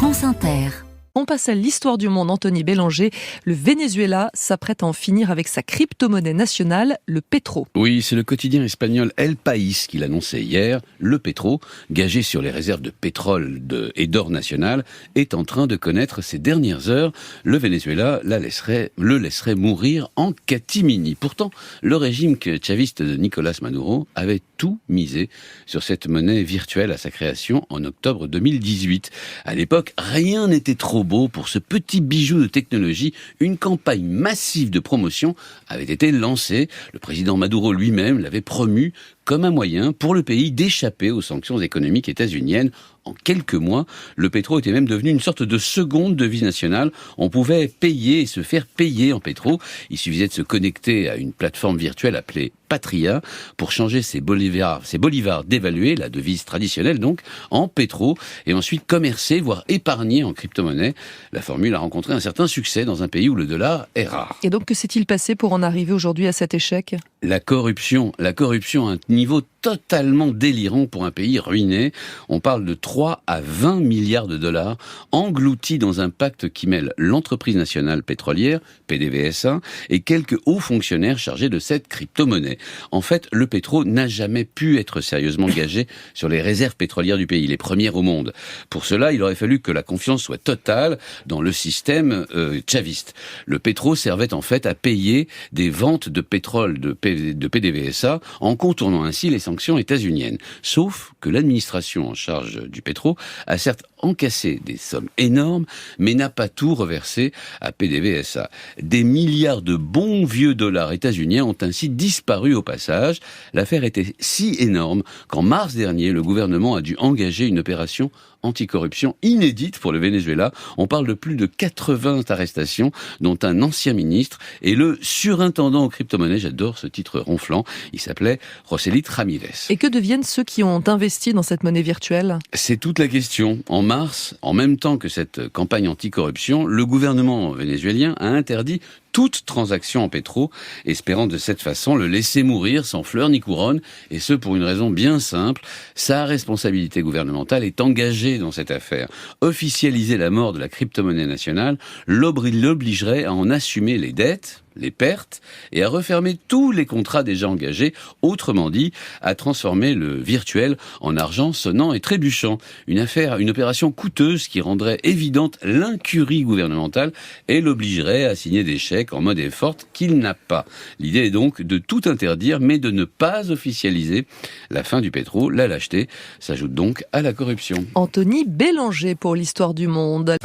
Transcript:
France Inter. On passe à l'histoire du monde, Anthony Bélanger. Le Venezuela s'apprête à en finir avec sa crypto-monnaie nationale, le Petro. Oui, c'est le quotidien espagnol El País qui l'annonçait hier. Le Petro, gagé sur les réserves de pétrole et d'or national, est en train de connaître ces dernières heures. Le Venezuela le laisserait mourir en catimini. Pourtant, le régime chaviste de Nicolás Maduro avait tout misé sur cette monnaie virtuelle à sa création en octobre 2018. À l'époque, rien n'était trop beau pour ce petit bijou de technologie. Une campagne massive de promotion avait été lancée. Le président Maduro lui-même l'avait promu comme un moyen pour le pays d'échapper aux sanctions économiques états-uniennes. En quelques mois, le pétro était même devenu une sorte de seconde devise nationale. On pouvait payer et se faire payer en pétro. Il suffisait de se connecter à une plateforme virtuelle appelée Patria pour changer ses bolivars dévalués, la devise traditionnelle donc, en pétro, et ensuite commercer, voire épargner en crypto-monnaie. La formule a rencontré un certain succès dans un pays où le dollar est rare. Et donc, que s'est-il passé pour en arriver aujourd'hui à cet échec ? La corruption à un niveau totalement délirant pour un pays ruiné. On parle de 3 à 20 milliards de dollars engloutis dans un pacte qui mêle l'entreprise nationale pétrolière, PDVSA, et quelques hauts fonctionnaires chargés de cette crypto-monnaie. En fait, le pétro n'a jamais pu être sérieusement gagé sur les réserves pétrolières du pays, les premières au monde. Pour cela, il aurait fallu que la confiance soit totale dans le système chaviste. Le pétro servait en fait à payer des ventes de pétrole de PDVSA en contournant ainsi les sanctions états-uniennes. Sauf que l'administration en charge du pétro a certes encaissé des sommes énormes, mais n'a pas tout reversé à PDVSA. Des milliards de bons vieux dollars états-uniens ont ainsi disparu au passage. L'affaire était si énorme qu'en mars dernier, le gouvernement a dû engager une opération anticorruption inédite pour le Venezuela. On parle de plus de 80 arrestations, dont un ancien ministre et le surintendant aux crypto-monnaies. J'adore ce titre ronflant. Il s'appelait Josélit Ramírez. Et que deviennent ceux qui ont investi dans cette monnaie virtuelle ? C'est toute la question. En mars, en même temps que cette campagne anticorruption, le gouvernement vénézuélien a interdit toute transaction en pétro, espérant de cette façon le laisser mourir sans fleurs ni couronne, et ce pour une raison bien simple. Sa responsabilité gouvernementale est engagée dans cette affaire. Officialiser la mort de la crypto-monnaie nationale l'obligerait à en assumer les dettes, les pertes, et à refermer tous les contrats déjà engagés, autrement dit, à transformer le virtuel en argent sonnant et trébuchant. Une opération coûteuse qui rendrait évidente l'incurie gouvernementale et l'obligerait à signer des chèques en mode effort qu'il n'a pas. L'idée est donc de tout interdire, mais de ne pas officialiser la fin du pétro. La lâcheté s'ajoute donc à la corruption. Anthony Bélanger pour l'histoire du monde.